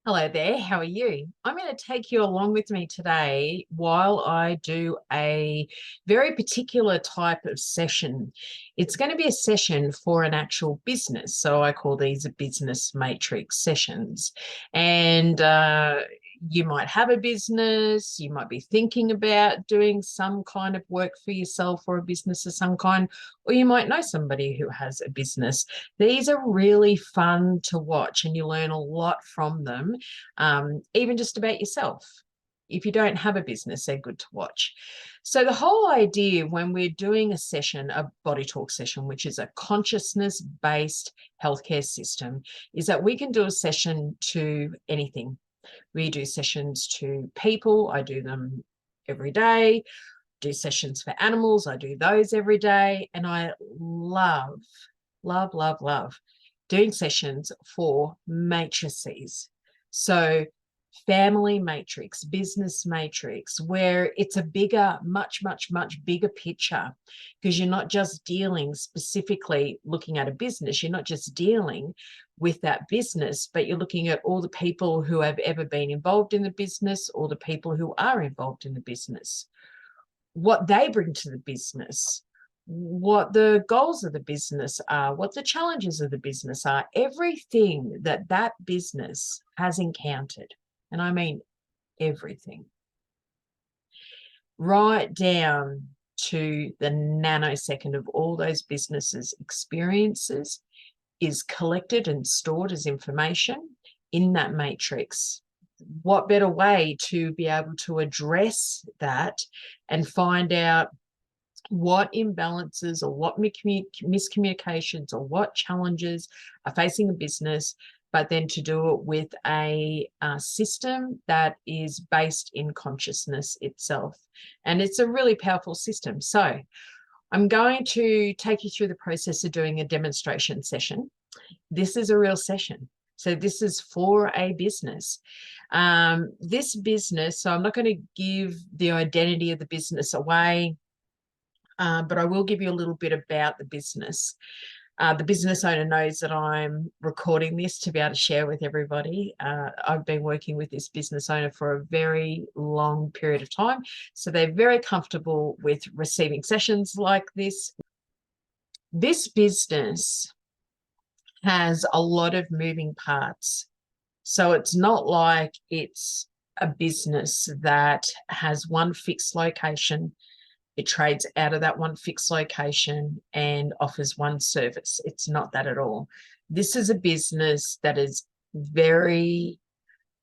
Hello there, how are you? I'm going to take you along with me today while I do a very particular type of session. It's going to be a session for an actual business. So I call these a business matrix sessions. And you might have a business, you might be thinking about doing some kind of work for yourself or a business of some kind, or you might know somebody who has a business. These are really fun to watch and you learn a lot from them, even just about yourself. If you don't have a business, they're good to watch. So the whole idea when we're doing a session, a body talk session, which is a consciousness-based healthcare system, is that we can do a session to anything. We do sessions to people. I do them every day. Do sessions for animals. I do those every day. And I love, love, love, love doing sessions for matrices. So family matrix, business matrix, where it's a bigger, much, much, much bigger picture, because you're not just dealing specifically looking at a business. You're not just dealing with that business, but you're looking at all the people who have ever been involved in the business, or the people who are involved in the business, what they bring to the business, what the goals of the business are, what the challenges of the business are, everything that that business has encountered. And I mean everything, right down to the nanosecond of all those businesses' experiences, is collected and stored as information in that matrix. What better way to be able to address that and find out what imbalances or what miscommunications or what challenges are facing a business, but then to do it with a system that is based in consciousness itself. And it's a really powerful system. So I'm going to take you through the process of doing a demonstration session. This is a real session. So this is for a business. This business, so I'm not going to give the identity of the business away, but I will give you a little bit about the business. The business owner knows that I'm recording this to be able to share with everybody. I've been working with this business owner for a very long period of time, so they're very comfortable with receiving sessions like this. This business has a lot of moving parts. So it's not like it's a business that has one fixed location. It trades out of that one fixed location and offers one service. It's not that at all. This is a business that is very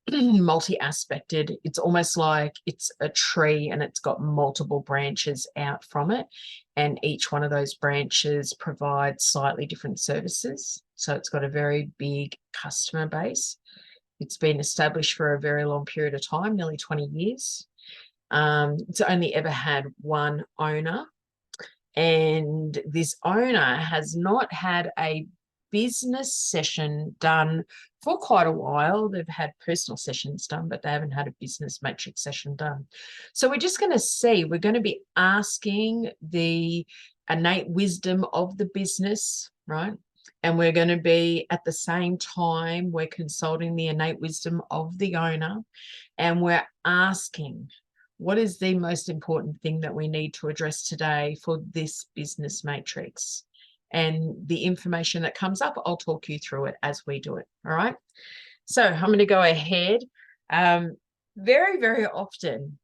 multi-aspected. It's almost like it's a tree and it's got multiple branches out from it. And each one of those branches provides slightly different services. So it's got a very big customer base. It's been established for a very long period of time, nearly 20 years. It's only ever had one owner, and this owner has not had a business session done for quite a while. They've had personal sessions done, but they haven't had a business matrix session done. So we're just going to see, we're going to be asking the innate wisdom of the business, right? And we're going to be, at the same time, we're consulting the innate wisdom of the owner, and we're asking, what is the most important thing that we need to address today for this business matrix? And the information that comes up, I'll talk you through it as we do it. All right. So I'm going to go ahead. Very, very often,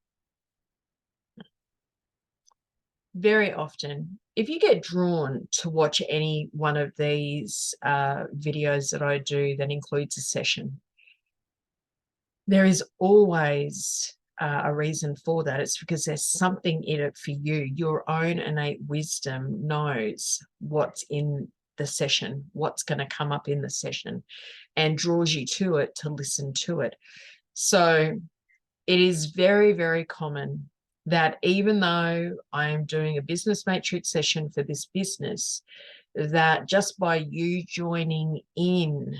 if you get drawn to watch any one of these videos that I do that includes a session, there is always a reason for that. It's because there's something in it for you. Your own innate wisdom knows what's in the session, what's going to come up in the session, and draws you to it to listen to it. So it is very, very common that even though I am doing a business matrix session for this business, that just by you joining in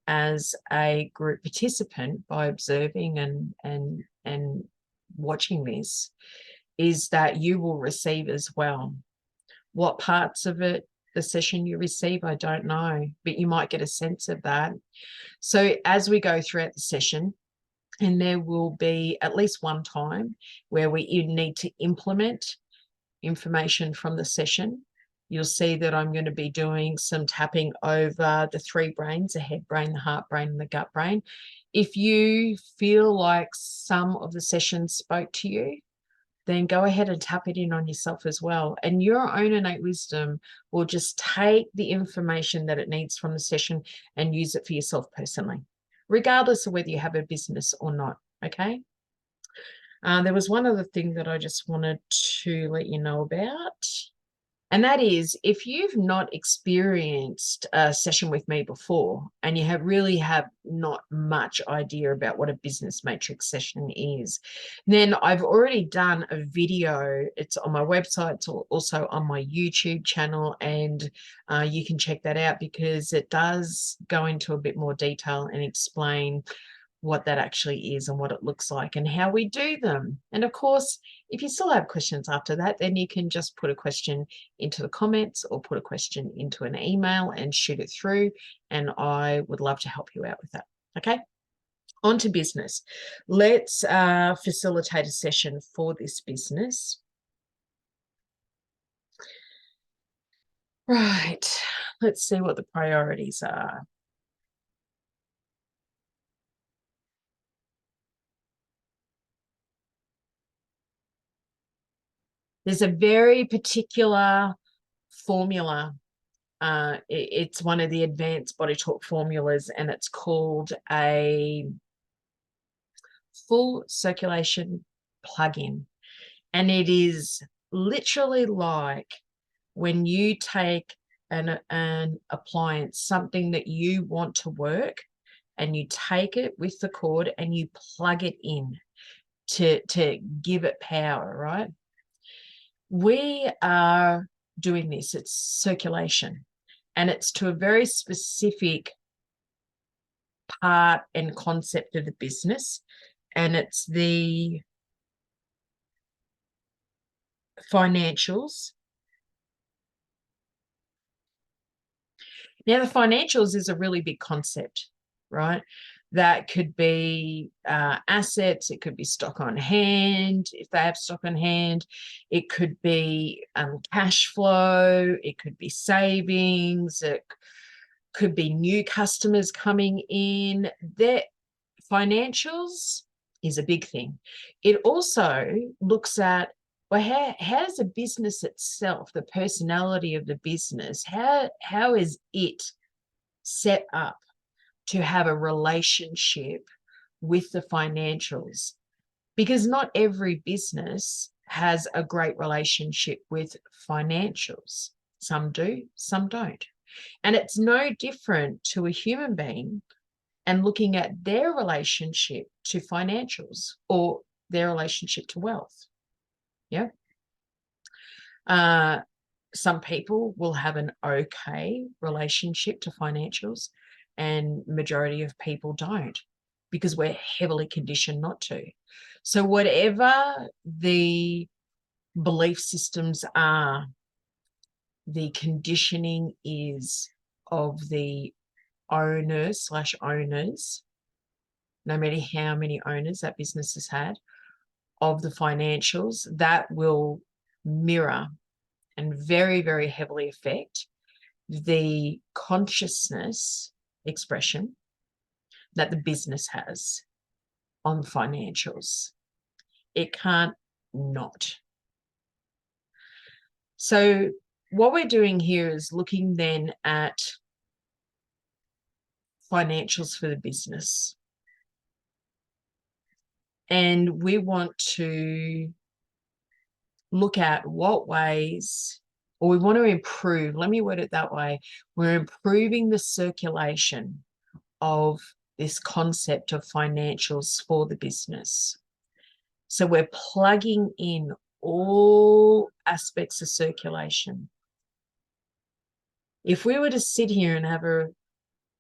as a group participant, by observing and watching this, is that you will receive as well. What parts of it the session you receive, I don't know, but you might get a sense of that. So as we go throughout the session, and there will be at least one time where you need to implement information from the session. You'll see that I'm going to be doing some tapping over the three brains, the head brain, the heart brain, and the gut brain. If you feel like some of the sessions spoke to you, then go ahead and tap it in on yourself as well. And your own innate wisdom will just take the information that it needs from the session and use it for yourself personally, regardless of whether you have a business or not, okay? There was one other thing that I just wanted to let you know about. And that is, if you've not experienced a session with me before and you really have not much idea about what a business matrix session is, then I've already done a video. It's on my website. It's also on my YouTube channel, and you can check that out because it does go into a bit more detail and explain what that actually is and what it looks like and how we do them. And of course, if you still have questions after that, then you can just put a question into the comments or put a question into an email and shoot it through, and I would love to help you out with that. Okay, on to business. Let's facilitate a session for this business. Right, let's see what the priorities are. There's a very particular formula. It's one of the advanced BodyTalk formulas, and it's called a full circulation plug-in. And it is literally like when you take an appliance, something that you want to work, and you take it with the cord and you plug it in to give it power, right? We are doing this. It's circulation, and it's to a very specific part and concept of the business, and it's the financials. Now, the financials is a really big concept, right? That could be assets. It could be stock on hand, if they have stock on hand. It could be cash flow. It could be savings. It could be new customers coming in. Their financials is a big thing. It also looks at, well, how does the business itself, the personality of the business, how is it set up to have a relationship with the financials? Because not every business has a great relationship with financials. Some do, some don't. And it's no different to a human being and looking at their relationship to financials or their relationship to wealth. Yeah. Some people will have an okay relationship to financials, and majority of people don't, because we're heavily conditioned not to. So whatever the belief systems are, the conditioning is of the owners, no matter how many owners that business has had, of the financials, that will mirror and very, very heavily affect the consciousness expression that the business has on financials. It can't not. So what we're doing here is looking then at financials for the business. And we want to look at what ways, or we want to improve, let me word it that way, we're improving the circulation of this concept of financials for the business. So we're plugging in all aspects of circulation. If we were to sit here and have a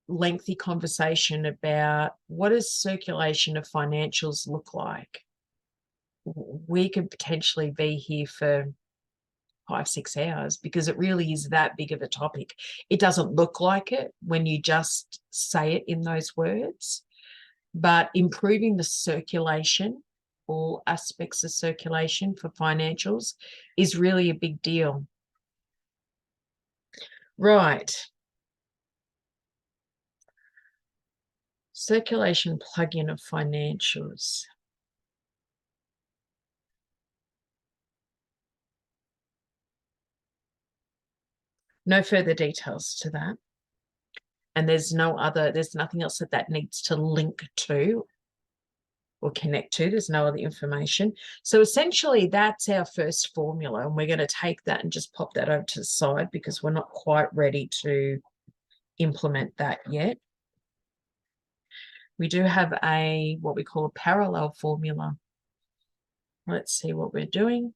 lengthy conversation about what does circulation of financials look like, we could potentially be here for 5, 6 hours, because it really is that big of a topic. It doesn't look like it when you just say it in those words, but improving the circulation, all aspects of circulation for financials, is really a big deal. Right. Circulation plug-in of financials. No further details to that. And there's nothing else that needs to link to or connect to. There's no other information. So essentially that's our first formula, and we're going to take that and just pop that over to the side because we're not quite ready to implement that yet. We do have what we call a parallel formula. Let's see what we're doing.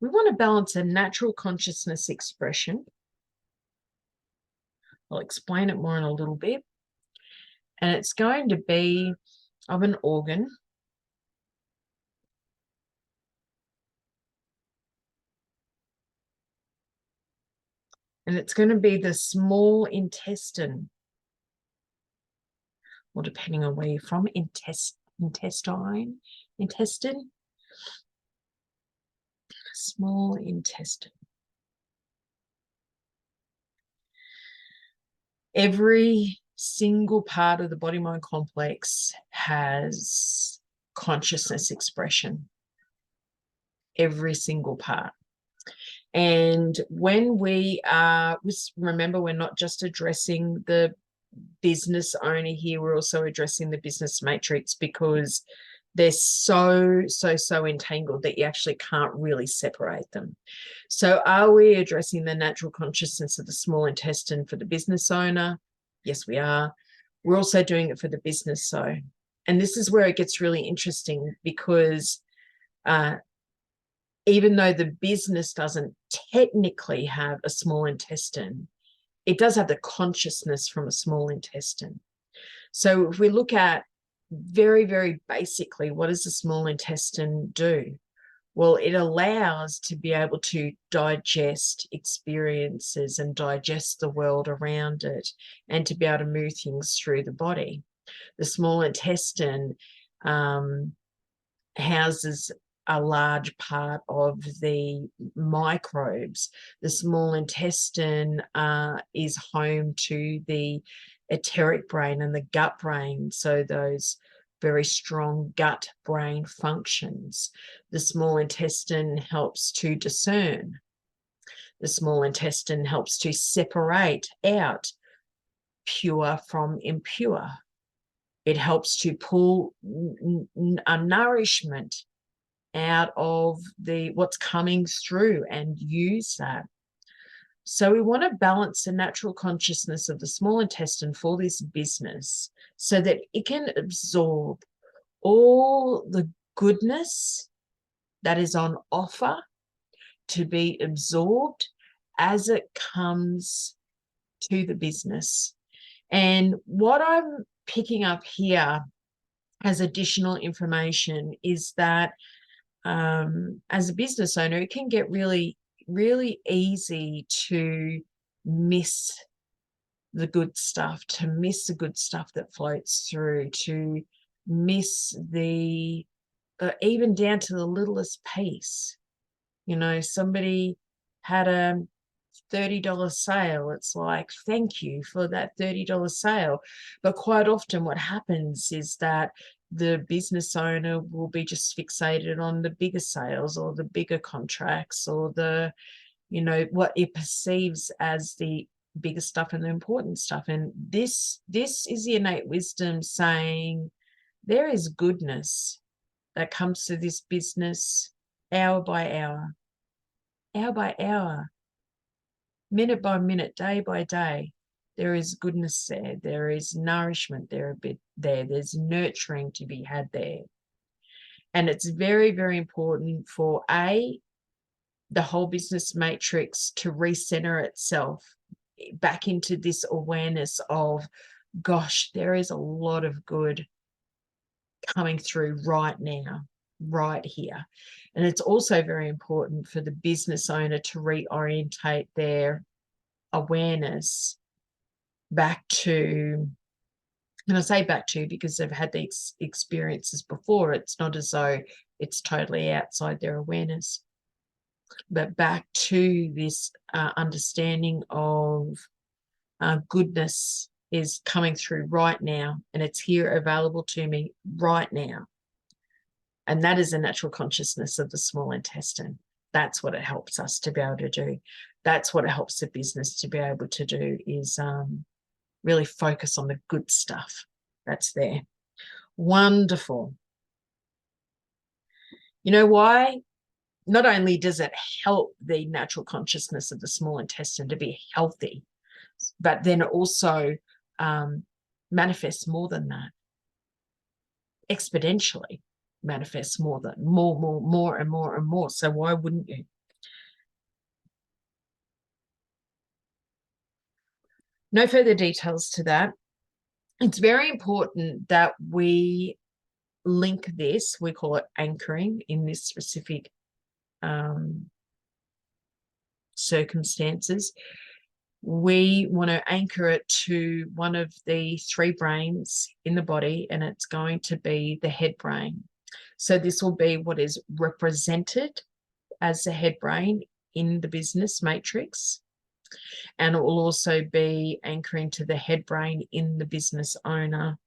We want to balance a natural consciousness expression. I'll explain it more in a little bit. And it's going to be of an organ. And it's going to be the small intestine. Or depending on where you're from, intestine. Small intestine. Every single part of the body-mind complex has consciousness expression. Every single part. And when we remember, we're not just addressing the business owner here, we're also addressing the business matrix, because they're so entangled that you actually can't really separate them. So are we addressing the natural consciousness of the small intestine for the business owner? Yes, we are. We're also doing it for the business owner. And this is where it gets really interesting, because even though the business doesn't technically have a small intestine, it does have the consciousness from a small intestine. So if we look at very, very basically, what does the small intestine do? Well, it allows to be able to digest experiences and digest the world around it, and to be able to move things through the body. The small intestine houses a large part of the microbes. The small intestine is home to the enteric brain and the gut brain, so those very strong gut brain functions. The small intestine helps to discern. The small intestine helps to separate out pure from impure. It helps to pull a nourishment out of what's coming through and use that. So we want to balance the natural consciousness of the small intestine for this business, so that it can absorb all the goodness that is on offer to be absorbed as it comes to the business. And what I'm picking up here as additional information is that as a business owner, it can get really, really easy to miss the good stuff, that floats through, to miss the even down to the littlest piece. You know, somebody had a $30 sale. It's like, thank you for that $30 sale. But quite often what happens is that the business owner will be just fixated on the bigger sales or the bigger contracts, or the, you know, what it perceives as the bigger stuff and the important stuff. And this is the innate wisdom saying there is goodness that comes to this business hour by hour, minute by minute, day by day. There is goodness there. There is nourishment there, there's nurturing to be had there. And it's very, very important for the whole business matrix to recenter itself back into this awareness of, gosh, there is a lot of good coming through right now, right here. And it's also very important for the business owner to reorientate their awareness back to, and I say back to because they've had these experiences before. It's not as though it's totally outside their awareness, but back to this understanding of goodness is coming through right now, and it's here available to me right now. And that is a natural consciousness of the small intestine. That's what it helps us to be able to do. That's what it helps the business to be able to do, is really focus on the good stuff that's there. Wonderful. You know why? Not only does it help the natural consciousness of the small intestine to be healthy, but then it also manifests more than that. Exponentially manifests more and more. So why wouldn't you? No further details to that. It's very important that we link this, we call it anchoring in this specific circumstances. We want to anchor it to one of the three brains in the body, and it's going to be the head brain. So this will be what is represented as the head brain in the business matrix. And it will also be anchoring to the head brain in the business owner.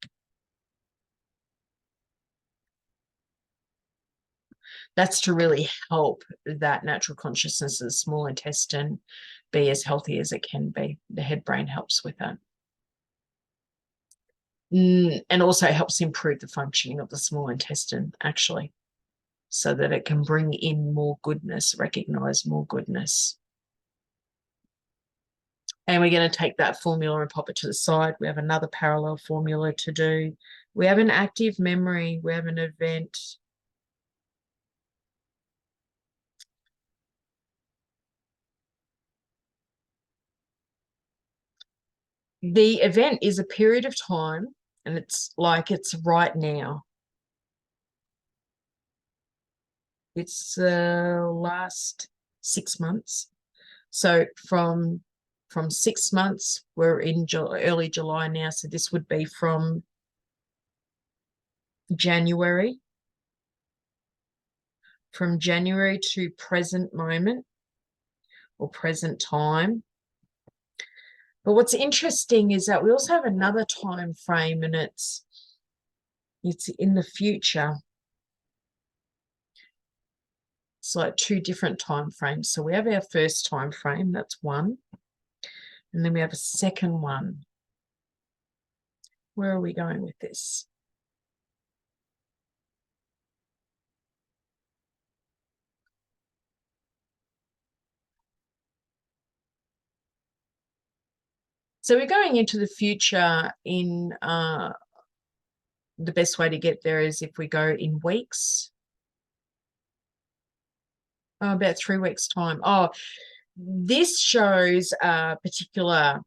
That's to really help that natural consciousness of the small intestine be as healthy as it can be. The head brain helps with that. And also helps improve the functioning of the small intestine, actually, so that it can bring in more goodness, recognize more goodness. And we're going to take that formula and pop it to the side. We have another parallel formula to do. We have an active memory. We have an event. The event is a period of time, and it's like it's right now. It's the last 6 months. So from 6 months, we're in early July now. So this would be from January. From January to present moment or present time. But what's interesting is that we also have another time frame, and it's in the future. It's like two different time frames. So we have our first time frame, that's one. And then we have a second one. Where are we going with this? So we're going into the future in the best way to get there is if we go in weeks. Oh, about 3 weeks' time. Oh, this shows a particular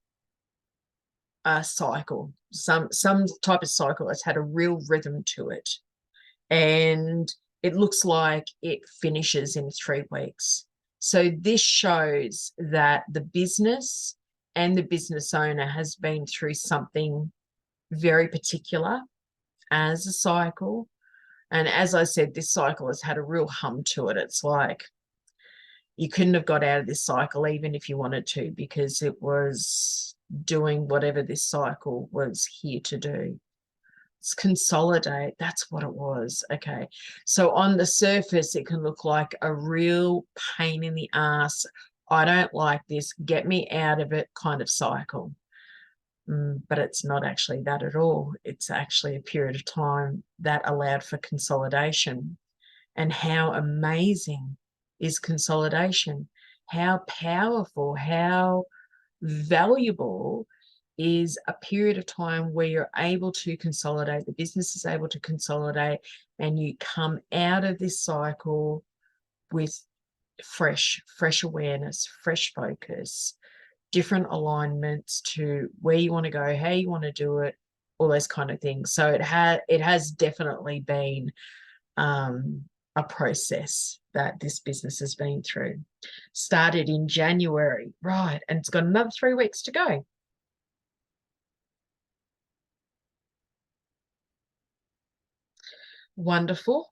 cycle, some type of cycle that's had a real rhythm to it. And it looks like it finishes in 3 weeks. So this shows that the business and the business owner has been through something very particular as a cycle. And as I said, this cycle has had a real hum to it. It's like you couldn't have got out of this cycle even if you wanted to, because it was doing whatever this cycle was here to do. It's consolidate. That's what it was. Okay. So on the surface, it can look like a real pain in the ass. I don't like this. Get me out of it kind of cycle. But it's not actually that at all. It's actually a period of time that allowed for consolidation. And how amazing is consolidation? How powerful, how valuable is a period of time where you're able to consolidate, the business is able to consolidate, and you come out of this cycle with fresh awareness, fresh focus, different alignments to where you want to go, how you want to do it, all those kind of things. So it has definitely been a process that this business has been through. Started in January, right, and it's got another 3 weeks to go. Wonderful.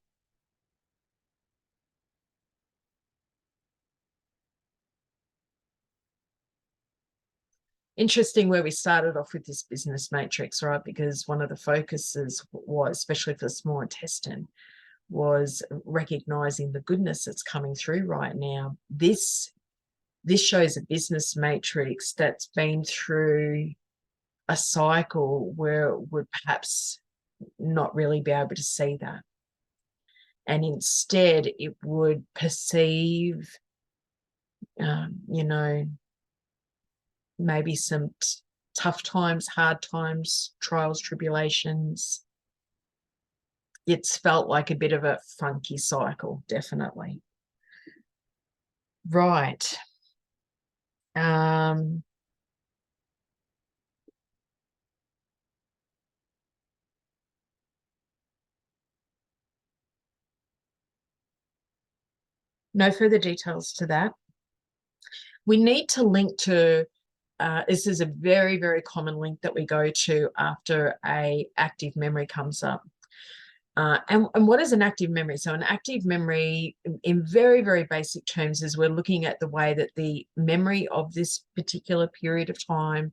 Interesting where we started off with this business matrix, right? Because one of the focuses was, especially for the small intestine, was recognizing the goodness that's coming through right now. This shows a business matrix that's been through a cycle where it would perhaps not really be able to see that. And instead, it would perceive, you know, maybe some tough times, hard times, trials, tribulations. It's felt like a bit of a funky cycle, definitely. Right. No further details to that. We need to link to, this is a very, very common link that we go to after a active memory comes up. And what is an active memory? So an active memory, in very, very basic terms, is we're looking at the way that the memory of this particular period of time,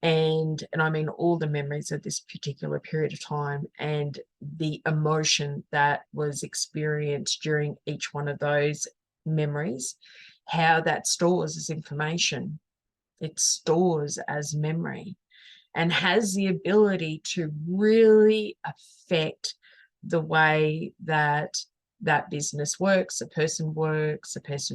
and I mean all the memories of this particular period of time, and the emotion that was experienced during each one of those memories, how that stores as information. It stores as memory and has the ability to really affect the way that that business works, a person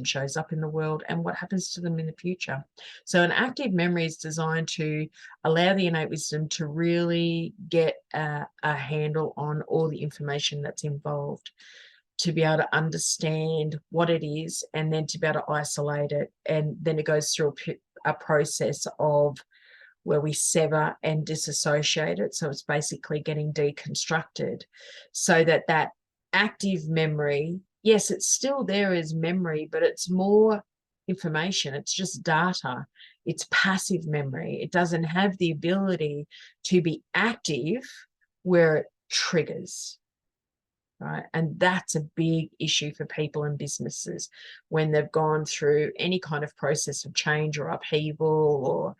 shows up in the world, and what happens to them in the future. So an active memory is designed to allow the innate wisdom to really get a handle on all the information that's involved, to be able to understand what it is, and then to be able to isolate it. And then it goes through a process of where we sever and disassociate it. So it's basically getting deconstructed so that that active memory, yes, it's still there as memory, but it's more information. It's just data. It's passive memory. It doesn't have the ability to be active where it triggers. Right. And that's a big issue for people and businesses when they've gone through any kind of process of change or upheaval or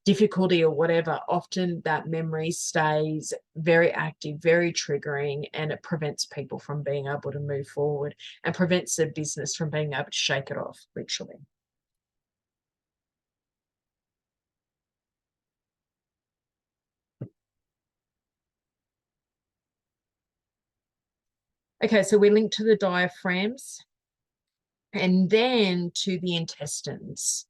difficulty or whatever. Often that memory stays very active, very triggering, and it prevents people from being able to move forward and prevents the business from being able to shake it off, literally. Okay, so we link to the diaphragms and then to the intestines.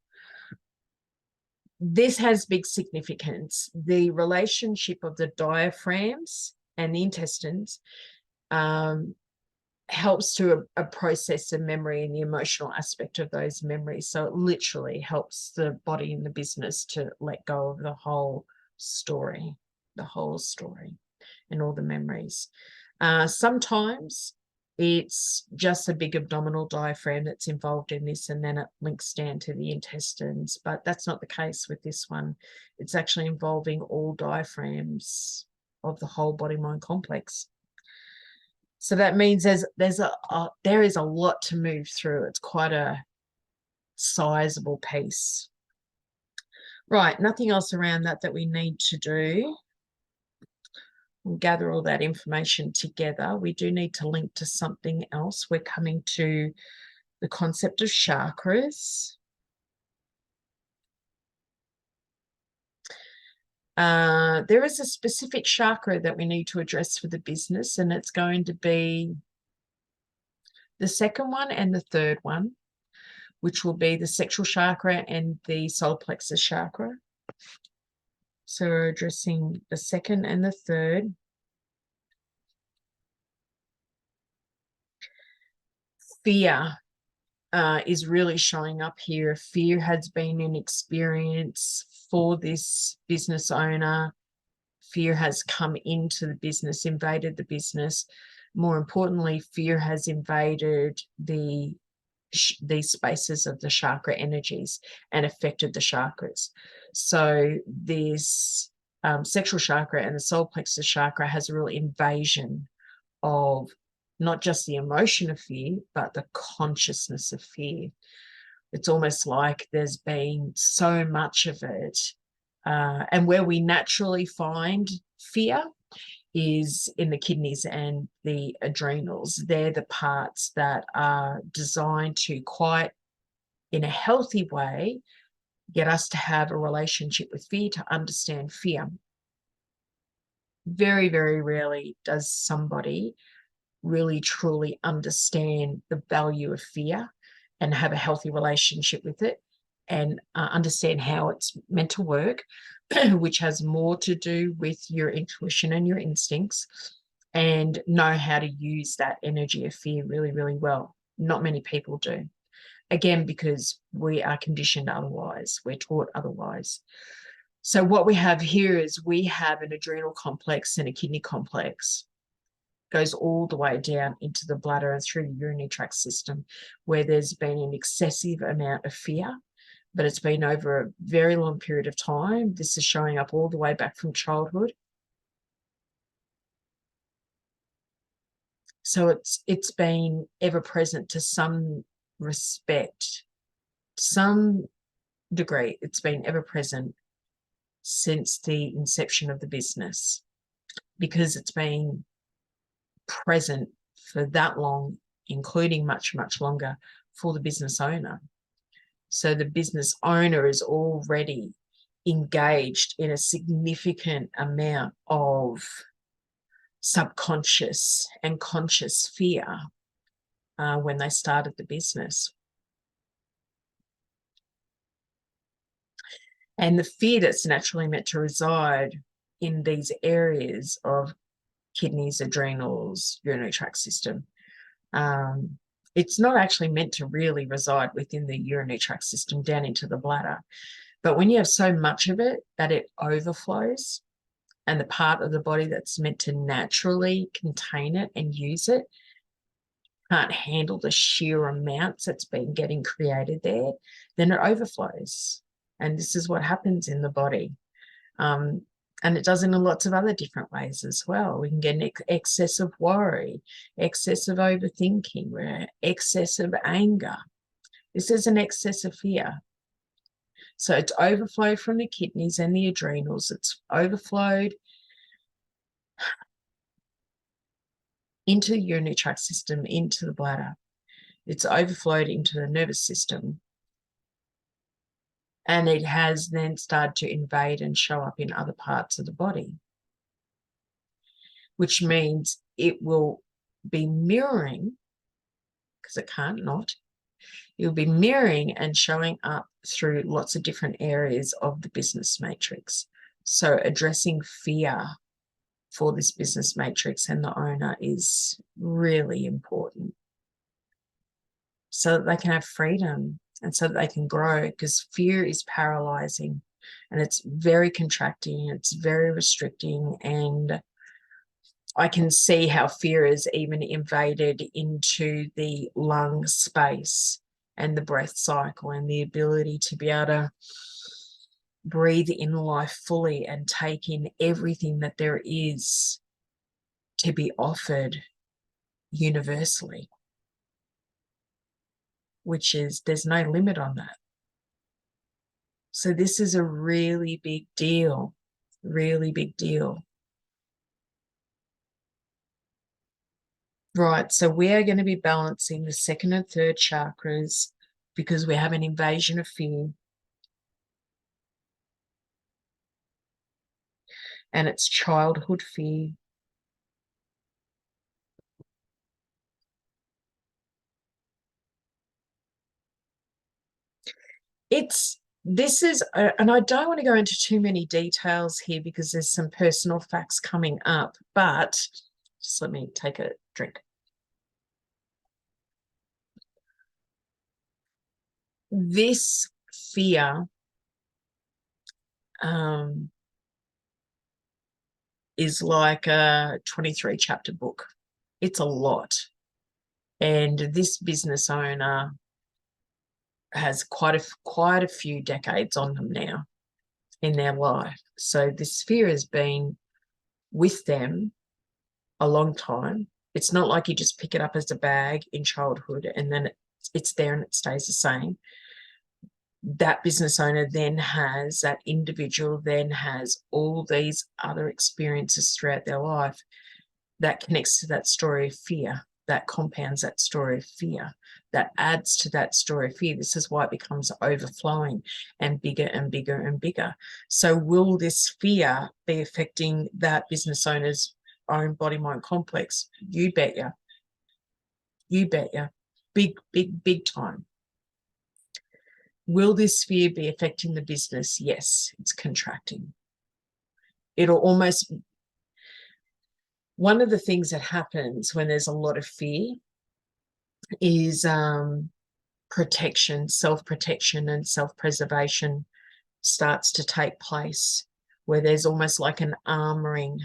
This has big significance. The relationship of the diaphragms and the intestines helps to process the memory and the emotional aspect of those memories. So it literally helps the body and the business to let go of the whole story and all the memories. Sometimes it's just a big abdominal diaphragm that's involved in this, and then it links down to the intestines. But that's not the case with this one. It's actually involving all diaphragms of the whole body-mind complex. So that means there is a lot to move through. It's quite a sizable piece. Right, nothing else around that we need to do. We'll gather all that information together. We do need to link to something else. We're coming to the concept of chakras. There is a specific chakra that we need to address for the business, and it's going to be the second one and the third one, which will be the sexual chakra and the solar plexus chakra. So we're addressing the second and the third. Fear. is really showing up here. Fear has been an experience for this business owner. Fear has come into the business, invaded the business. More importantly, fear has invaded these spaces of the chakra energies and affected the chakras. So this sexual chakra and the solar plexus chakra has a real invasion of not just the emotion of fear, but the consciousness of fear. It's almost like there's been so much of it. And where we naturally find fear is in the kidneys and the adrenals. They're the parts that are designed to quite, in a healthy way, get us to have a relationship with fear, to understand fear. Very, very rarely does somebody really truly understand the value of fear and have a healthy relationship with it, and understand how it's meant to work, which has more to do with your intuition and your instincts, and know how to use that energy of fear really, really well. Not many people do. Again, because we are conditioned otherwise, we're taught otherwise. So what we have here is we have an adrenal complex and a kidney complex, goes all the way down into the bladder and through the urinary tract system, where there's been an excessive amount of fear, but it's been over a very long period of time. This is showing up all the way back from childhood. So it's been ever present to some respect, some degree. It's been ever present since the inception of the business, because it's been present for that long, including much, much longer for the business owner. So the business owner is already engaged in a significant amount of subconscious and conscious fear when they started the business. And the fear that's naturally meant to reside in these areas of kidneys, adrenals, urinary tract system, it's not actually meant to really reside within the urinary tract system down into the bladder. But when you have so much of it that it overflows, and the part of the body that's meant to naturally contain it and use it can't handle the sheer amounts that's been getting created there, then it overflows. And this is what happens in the body. And it does in lots of other different ways as well. We can get an excess of worry, excess of overthinking, excess of anger. This is an excess of fear. So it's overflowed from the kidneys and the adrenals. It's overflowed into the urinary tract system, into the bladder. It's overflowed into the nervous system. And it has then started to invade and show up in other parts of the body, which means it will be mirroring, because it can't not, it will be mirroring and showing up through lots of different areas of the business matrix. So addressing fear for this business matrix and the owner is really important, so that they can have freedom and so that they can grow, because fear is paralyzing and it's very contracting, it's very restricting. And I can see how fear is even invaded into the lung space and the breath cycle and the ability to be able to breathe in life fully and take in everything that there is to be offered universally, which is, there's no limit on that. So this is a really big deal, really big deal. Right, so we are going to be balancing the second and third chakras because we have an invasion of fear. And it's childhood fear. This is, and I don't want to go into too many details here because there's some personal facts coming up, but just let me take a drink. This fear is like a 23 chapter book. It's a lot. And this business owner has quite a few decades on them now in their life. So this fear has been with them a long time. It's not like you just pick it up as a bag in childhood and then it's there and it stays the same. That business owner then has, that individual then has all these other experiences throughout their life that connects to that story of fear, that compounds that story of fear, that adds to that story of fear. This is why it becomes overflowing and bigger and bigger and bigger. So will this fear be affecting that business owner's own body-mind complex? You bet ya. You bet ya. Big, big, big time. Will this fear be affecting the business? Yes, it's contracting. It'll almost... One of the things that happens when there's a lot of fear is protection, self-protection and self-preservation starts to take place, where there's almost like an armoring,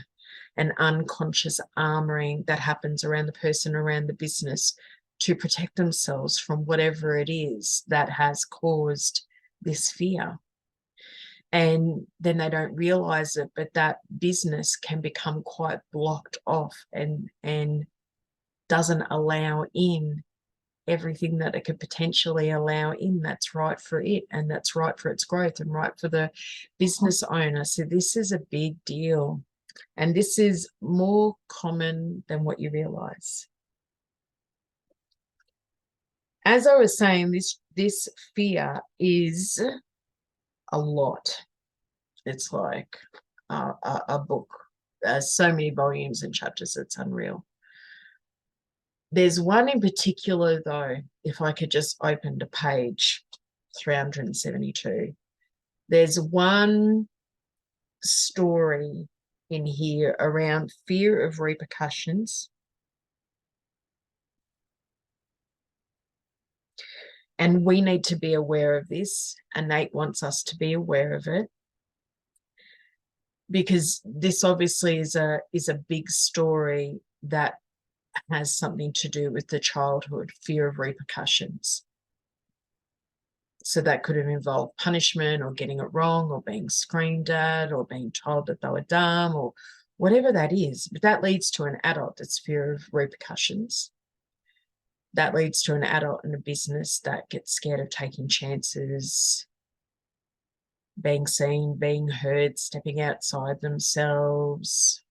an unconscious armoring that happens around the person, around the business, to protect themselves from whatever it is that has caused this fear. And then they don't realize it, but that business can become quite blocked off and doesn't allow in everything that it could potentially allow in that's right for it and that's right for its growth and right for the business owner. So this is a big deal, and this is more common than what you realize. As I was saying, this fear is a lot. It's like a book. There's so many volumes and chapters, it's unreal. There's one in particular, though, if I could just open to page 372. There's one story in here around fear of repercussions. And we need to be aware of this. Innate wants us to be aware of it, because this obviously is a big story that has something to do with the childhood fear of repercussions. So that could have involved punishment or getting it wrong or being screamed at or being told that they were dumb or whatever that is. But that leads to an adult that's fear of repercussions. That leads to an adult in a business that gets scared of taking chances, being seen, being heard, stepping outside themselves,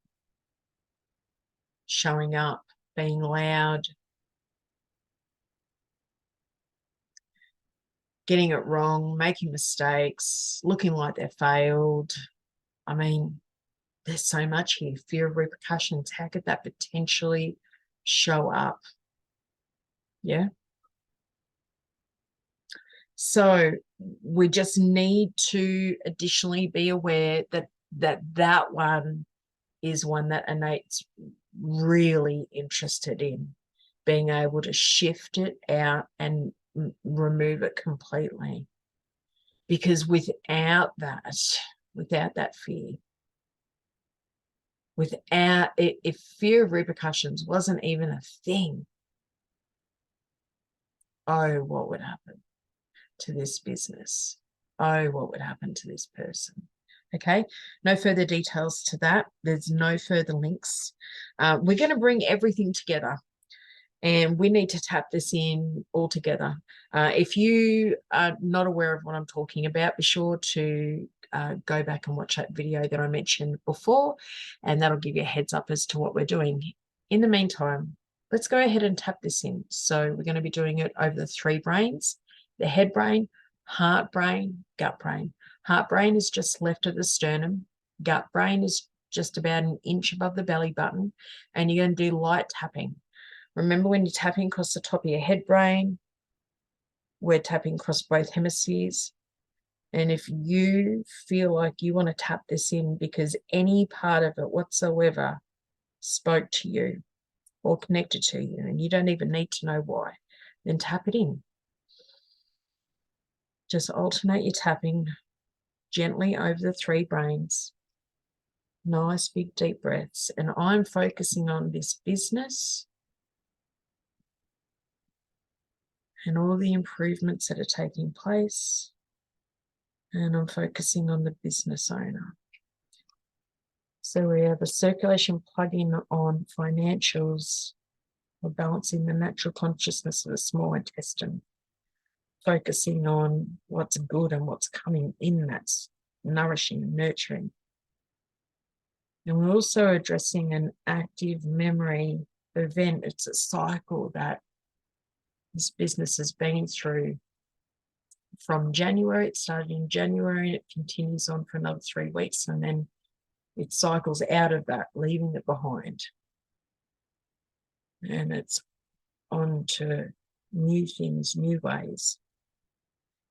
showing up, being loud, getting it wrong, making mistakes, looking like they've failed. I mean, there's so much here. Fear of repercussions. How could that potentially show up? Yeah. So we just need to additionally be aware that one is one that Innate's really interested in, being able to shift it out and remove it completely. Because without that fear, without it, if fear of repercussions wasn't even a thing, oh, what would happen to this business? Oh, what would happen to this person? Okay, no further details to that. There's no further links. We're going to bring everything together, and we need to tap this in all together. If you are not aware of what I'm talking about, be sure to go back and watch that video that I mentioned before, and that'll give you a heads up as to what we're doing. In the meantime, let's go ahead and tap this in. So we're going to be doing it over the three brains: the head brain, heart brain, gut brain. Heart brain is just left of the sternum. Gut brain is just about an inch above the belly button, and you're going to do light tapping. Remember, when you're tapping across the top of your head brain, we're tapping across both hemispheres. And if you feel like you want to tap this in because any part of it whatsoever spoke to you or connected to you, and you don't even need to know why, then tap it in. Just alternate your tapping gently over the three brains. Nice big deep breaths. And I'm focusing on this business and all the improvements that are taking place. And I'm focusing on the business owner. So we have a circulation plug-in on financials. We're balancing the natural consciousness of the small intestine, focusing on what's good and what's coming in that's nourishing and nurturing. And we're also addressing an active memory event. It's a cycle that this business has been through from January. It started in January and it continues on for another 3 weeks, and then it cycles out of that, leaving it behind. And it's on to new things, new ways.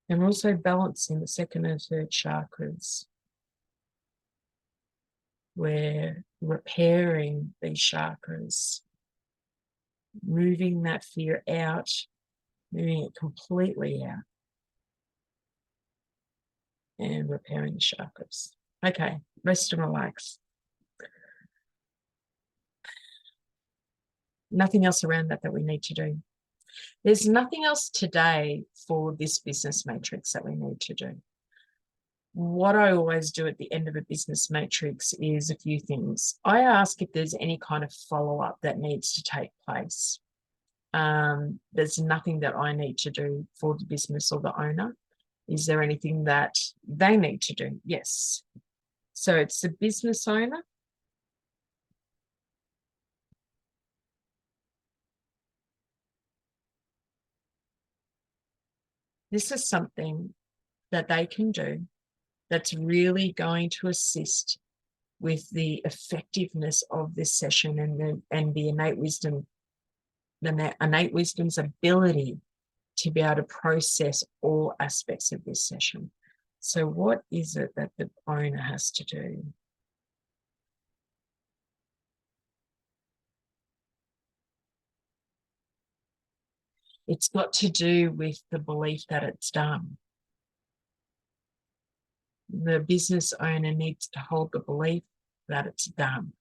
And also balancing the second and third chakras. We're repairing these chakras, moving that fear out, moving it completely out, and repairing the chakras. Okay, rest and relax. Nothing else around that we need to do. There's nothing else today for this business matrix that we need to do. What I always do at the end of a business matrix is a few things. I ask if there's any kind of follow-up that needs to take place. There's nothing that I need to do for the business or the owner. Is there anything that they need to do? Yes. So it's the business owner. This is something that they can do that's really going to assist with the effectiveness of this session and the innate wisdom, the innate wisdom's ability to be able to process all aspects of this session. So what is it that the owner has to do? It's got to do with the belief that it's done. The business owner needs to hold the belief that it's done.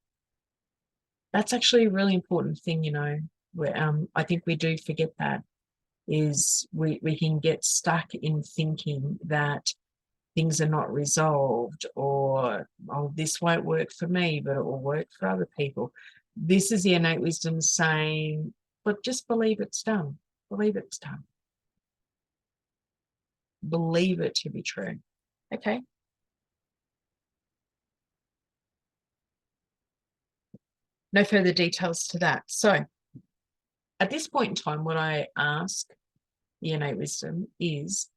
That's actually a really important thing, you know, where I think we do forget that, is we can get stuck in thinking that things are not resolved, or, oh, this won't work for me, but it will work for other people. This is the innate wisdom saying, but just believe it's done. Believe it's done. Believe it to be true. Okay. No further details to that. So at this point in time, what I ask the innate wisdom is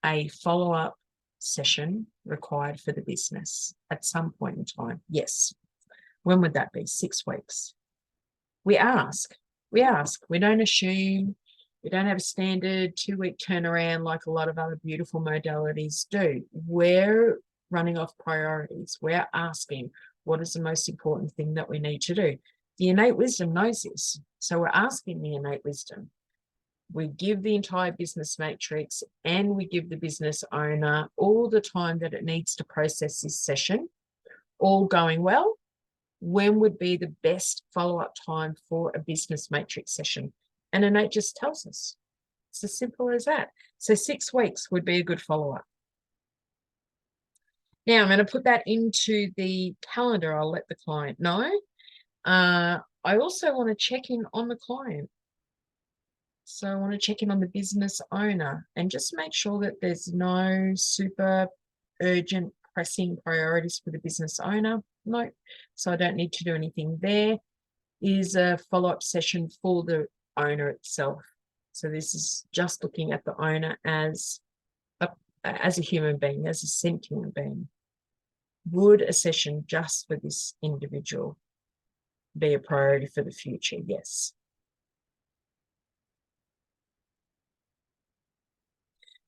a follow-up session required for the business at some point in time? Yes. When would that be? 6 weeks. We ask. We don't assume. We don't have a standard 2-week turnaround like a lot of other beautiful modalities do. We're running off priorities. We're asking, what is the most important thing that we need to do? The innate wisdom knows this. So we're asking the innate wisdom. We give the entire business matrix and we give the business owner all the time that it needs to process this session. All going well, when would be the best follow-up time for a business matrix session? And innate just tells us. It's as simple as that. So 6 weeks would be a good follow-up. Now I'm going to put that into the calendar. I'll let the client know. I also want to check in on the client. So I want to check in on the business owner and just make sure that there's no super urgent, pressing priorities for the business owner. No, so I don't need to do anything there. Is a follow-up session for the owner itself. So this is just looking at the owner as a human being, as a sentient being. Would a session just for this individual be a priority for the future? Yes.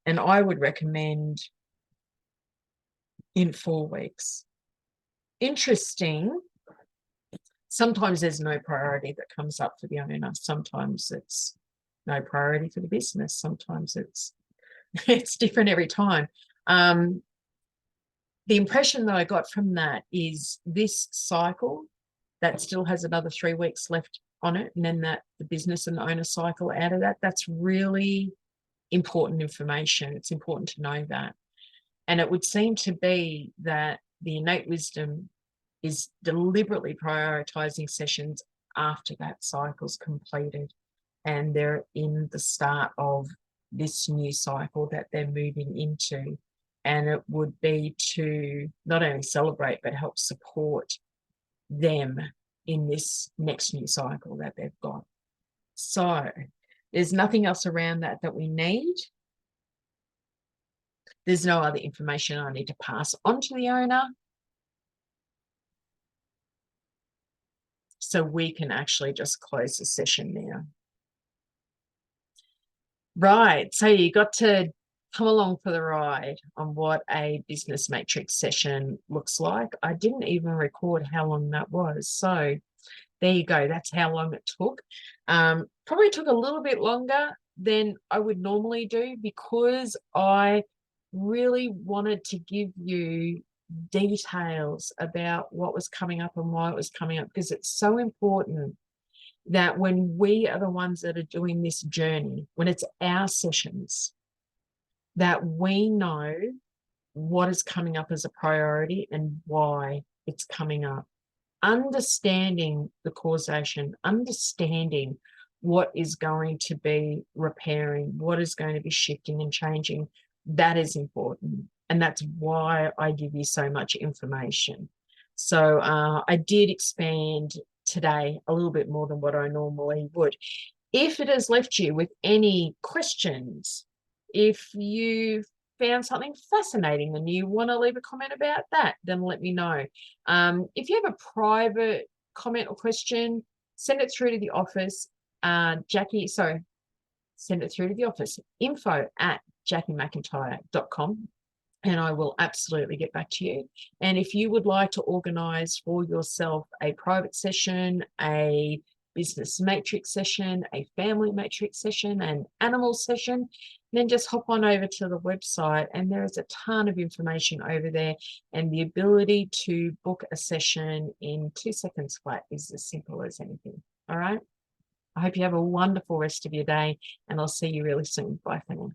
And I would recommend in 4 weeks. Interesting. Sometimes there's no priority that comes up for the owner. Sometimes it's no priority for the business. Sometimes it's It's different every time. The impression that I got from that is this cycle that still has another 3 weeks left on it, and then that the business and owner cycle out of that, that's really important information. It's important to know that. And it would seem to be that the innate wisdom is deliberately prioritizing sessions after that cycle's completed and they're in the start of this new cycle that they're moving into. And it would be to not only celebrate, but help support them in this next new cycle that they've got. So there's nothing else around that that we need. There's no other information I need to pass on to the owner. So we can actually just close the session now. Right, so you got to come along for the ride on what a business matrix session looks like. I didn't even record how long that was. So there you go. That's how long it took. Probably took a little bit longer than I would normally do because I really wanted to give you details about what was coming up and why it was coming up, because it's so important that when we are the ones that are doing this journey, when it's our sessions, that we know what is coming up as a priority and why it's coming up. Understanding the causation, understanding what is going to be repairing, what is going to be shifting and changing, that is important. And that's why I give you so much information. So I did expand today a little bit more than what I normally would. If it has left you with any questions, if you found something fascinating and you want to leave a comment about that, then let me know. If you have a private comment or question, send it through to the office. Send it through to the office, info@JACQUIEMCINTYRE.com. And I will absolutely get back to you. And if you would like to organize for yourself a private session, a business matrix session, a family matrix session, an animal session, then just hop on over to the website and there is a ton of information over there, and the ability to book a session in 2 seconds flat is as simple as anything. All right. I hope you have a wonderful rest of your day, and I'll see you really soon. Bye for now.